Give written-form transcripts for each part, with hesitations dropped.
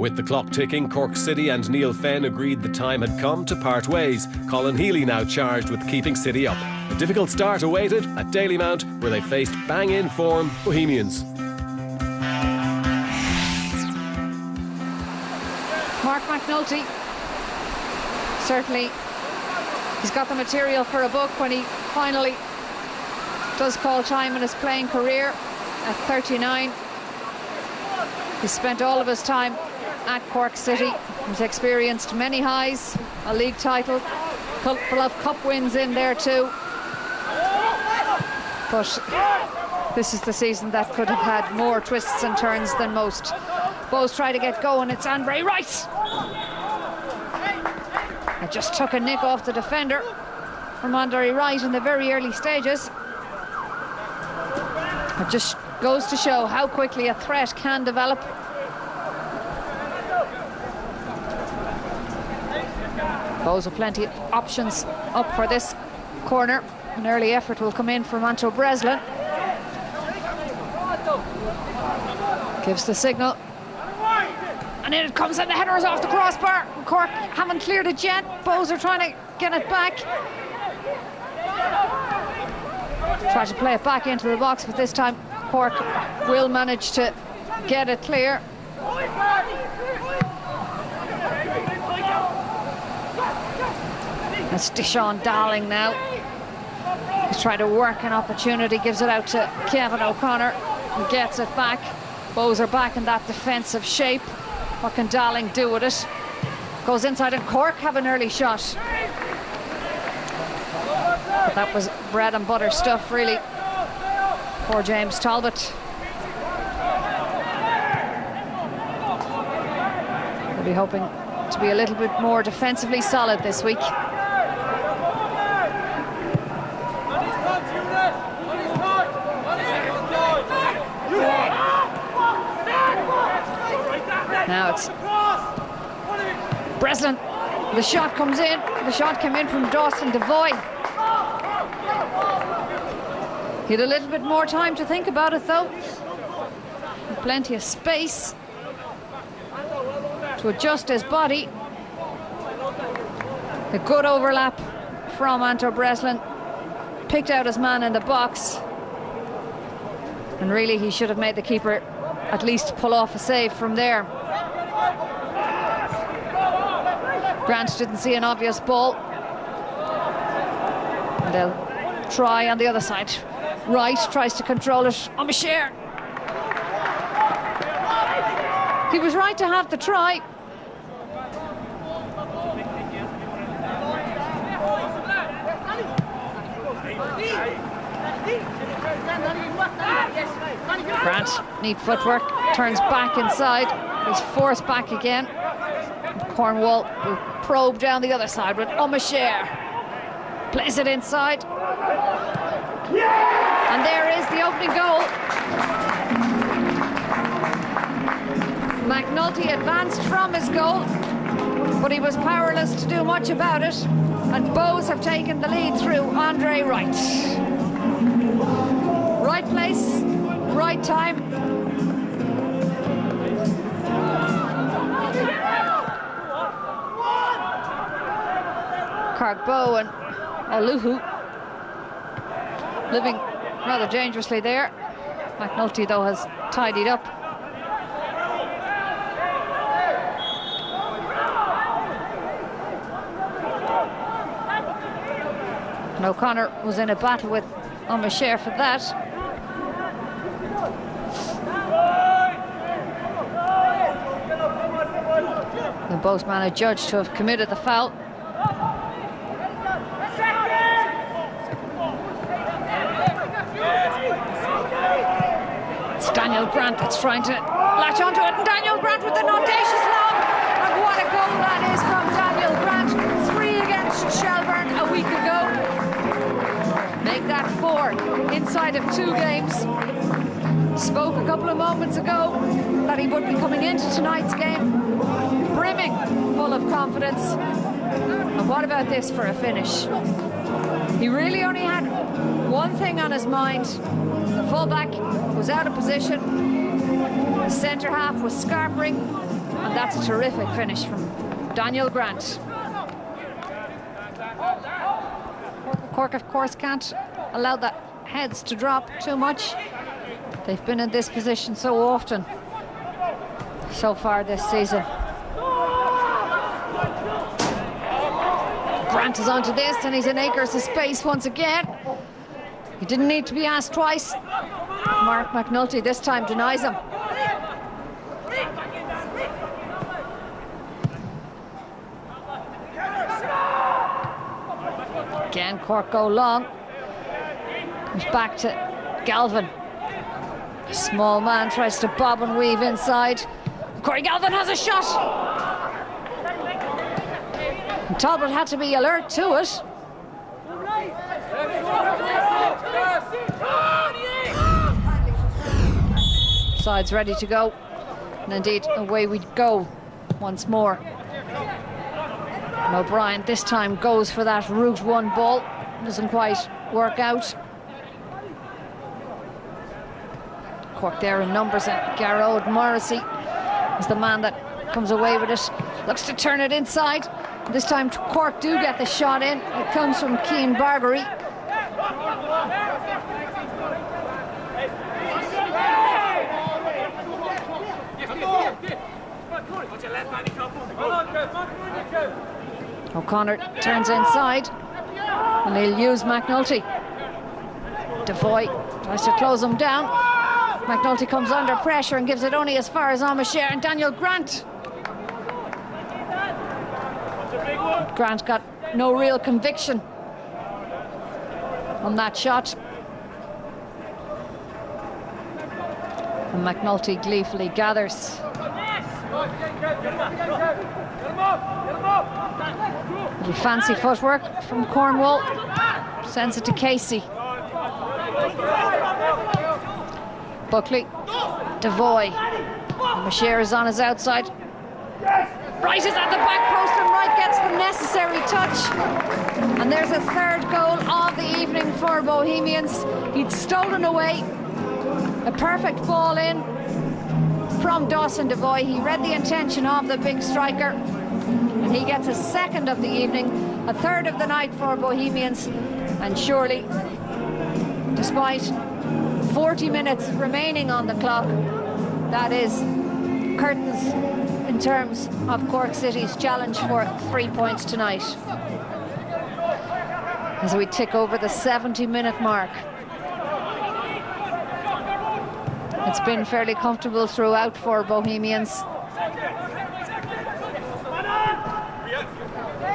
With the clock ticking, Cork City and Neil Fenn agreed the time had come to part ways. Colin Healy now charged with keeping City up. A difficult start awaited at Dalymount, where they faced bang-in form Bohemians. Mark McNulty, certainly he's got the material for a book when he finally does call time in his playing career at 39. He spent all of his time at Cork City. He's experienced many highs, a league title, a couple of cup wins in there too. But this is the season that could have had more twists and turns than most. Bows try to get going, it's Andre Wright. It just took a nick off the defender from Andre Wright in the very early stages. It just goes to show how quickly a threat can develop. Bows have plenty of options up for this corner. An early effort will come in from Anto Breslin. Gives the signal. And in it comes, and the header is off the crossbar. Cork haven't cleared it yet. Bows are trying to get it back. Try to play it back into the box, but this time Cork will manage to get it clear. It's Deshaun Darling now. He's trying to work an opportunity, gives it out to Kevin O'Connor, who gets it back. Bows are back in that defensive shape. What can Darling do with it? Goes inside, and Cork have an early shot. But that was bread and butter stuff, really, for James Talbot. We'll be hoping to be a little bit more defensively solid this week. Now it's Breslin. The shot comes in. The shot came in from Dawson Devoy. He had a little bit more time to think about it, though. Plenty of space to adjust his body. A good overlap from Anto Breslin. Picked out his man in the box. And really, he should have made the keeper at least pull off a save from there. Grant didn't see an obvious ball. And they'll try on the other side. Wright tries to control it. O'Mashare. He was right to have the try. Grant, neat footwork, turns back inside. He's forced back again. Cornwall will probe down the other side with O'Mashare. Plays it inside. And there is the opening goal. McNulty advanced from his goal, but he was powerless to do much about it. And Bows have taken the lead through Andre Wright. Right place, right time. Cargbo and Oluhu living rather dangerously there. McNulty, though, has tidied up. And O'Connor was in a battle with O'Mashare for that. The boatman adjudged to have committed the foul. It's Daniel Grant that's trying to latch onto it, and Daniel Grant with an audacious lob. And what a goal that is from Daniel Grant. 3 against Shelburne a week ago. Make that 4 inside of 2 games. Spoke a couple of moments ago that he would be coming into tonight's game brimming full of confidence. And what about this for a finish? He really only had one thing on his mind. The fullback was out of position. The centre half was scarpering. And And that's a terrific finish from Daniel Grant. Cork, of course, can't allow the heads to drop too much. They've been in this position so often so far this season. Grant is onto this, and he's in acres of space once again. He didn't need to be asked twice. Mark McNulty this time denies him. Again, Cork go long. Comes back to Galvin. A small man tries to bob and weave inside. Corey Galvin has a shot. And Talbot had to be alert to it. Side's ready to go. And indeed, away we go once more. And O'Brien this time goes for that route one ball. Doesn't quite work out. Cork there in numbers, and Garrod Morrissey is the man that comes away with it. Looks to turn it inside. This time Cork do get the shot in. It comes from Cian Bargery. O'Connor turns inside, and he'll use McNulty. Devoy tries to close him down. McNulty comes under pressure and gives it only as far as Amasher and Daniel Grant. Grant got no real conviction on that shot. And McNulty gleefully gathers. Little fancy footwork from Cornwall. Sends it to Casey. Buckley, Devoy. Amasher is on his outside. Wright is at the back post, and Wright gets the necessary touch. And there's a third goal of the evening for Bohemians. He'd stolen away a perfect ball in from Dawson Devoy. He read the intention of the big striker, and he gets a second of the evening, a third of the night for Bohemians. And surely, despite 40 minutes remaining on the clock, that is curtains in terms of Cork City's challenge for 3 points tonight. As we tick over the 70-minute mark. It's been fairly comfortable throughout for Bohemians.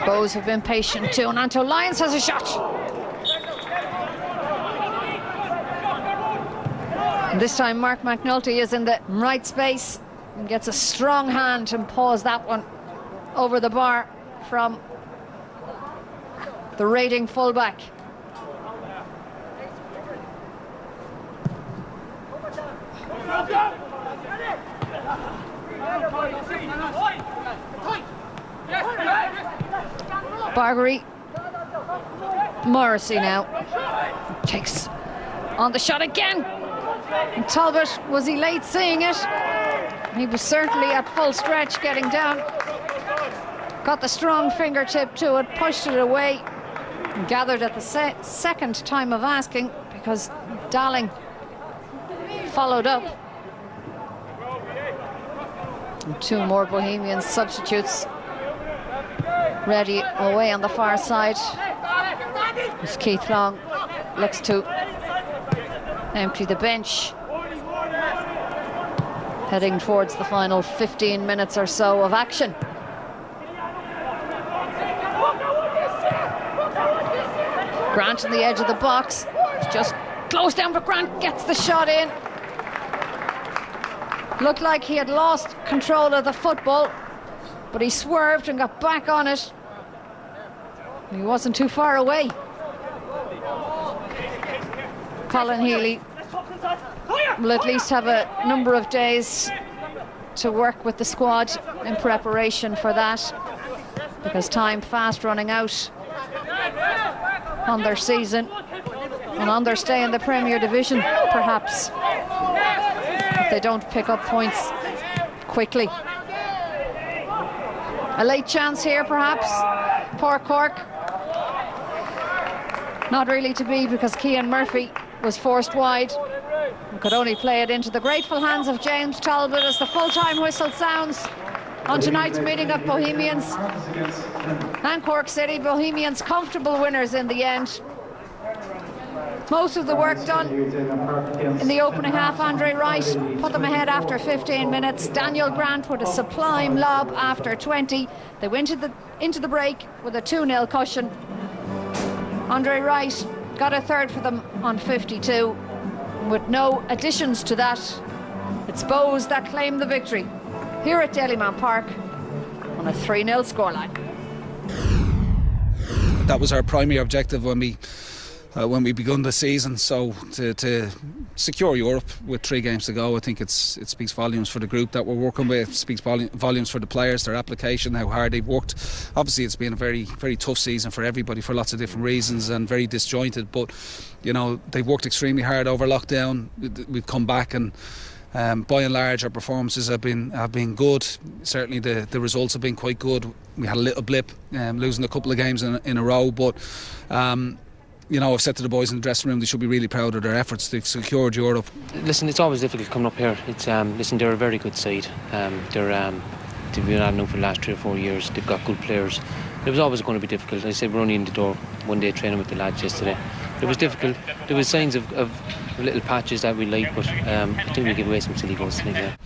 Bows have been patient too, and Anto Lyons has a shot. And this time Mark McNulty is in the right space and gets a strong hand and paws that one over the bar from the raiding fullback. Bargery. Morrissey now takes on the shot again. And Talbot, was he late seeing it? He was certainly at full stretch getting down. Got the strong fingertip to it, pushed it away, and gathered at the second time of asking, because Darling followed up. And two more Bohemian substitutes ready away on the far side. As Keith Long looks to empty the bench, heading towards the final 15 minutes or so of action. Grant on the edge of the box, just close down, but Grant gets the shot in. Looked like he had lost control of the football, but he swerved and got back on it. He wasn't too far away. Colin Healy will at least have a number of days to work with the squad in preparation for that, because time fast running out on their season and on their stay in the Premier Division, perhaps, if they don't pick up points quickly. A late chance here, perhaps, for Cork. Not really to be, because Cian Murphy was forced wide and could only play it into the grateful hands of James Talbot as the full-time whistle sounds on tonight's meeting of Bohemians and Cork City. Bohemians comfortable winners in the end. Most of the work done in the opening half. Andre Wright put them ahead after 15 minutes. Daniel Grant with a sublime lob after 20. They went into the break with a 2-0 cushion. Andre Wright got a third for them on 52. With no additions to that, it's Bohs that claim the victory here at Dalymount Park on a 3-0 scoreline. That was our primary objective when we begun the season. So to secure Europe with 3 games to go, I think it speaks volumes for the group that we're working with. It speaks volumes for the players, their application, how hard they've worked. Obviously, it's been a very, very tough season for everybody for lots of different reasons and very disjointed. But you know, they've worked extremely hard over lockdown. We've come back and. By and large, our performances have been good. Certainly, the results have been quite good. We had a little blip, losing a couple of games in a row, but. You know, I've said to the boys in the dressing room they should be really proud of their efforts. They've secured Europe. Listen, it's always difficult coming up here. Listen, they're a very good side. They've been on now for the last 3 or 4 years. They've got good players. It was always going to be difficult. I said we're only in the door one day training with the lads yesterday. It was difficult. There was signs of little patches that we like, but I think we gave away some silly goals tonight. Yeah.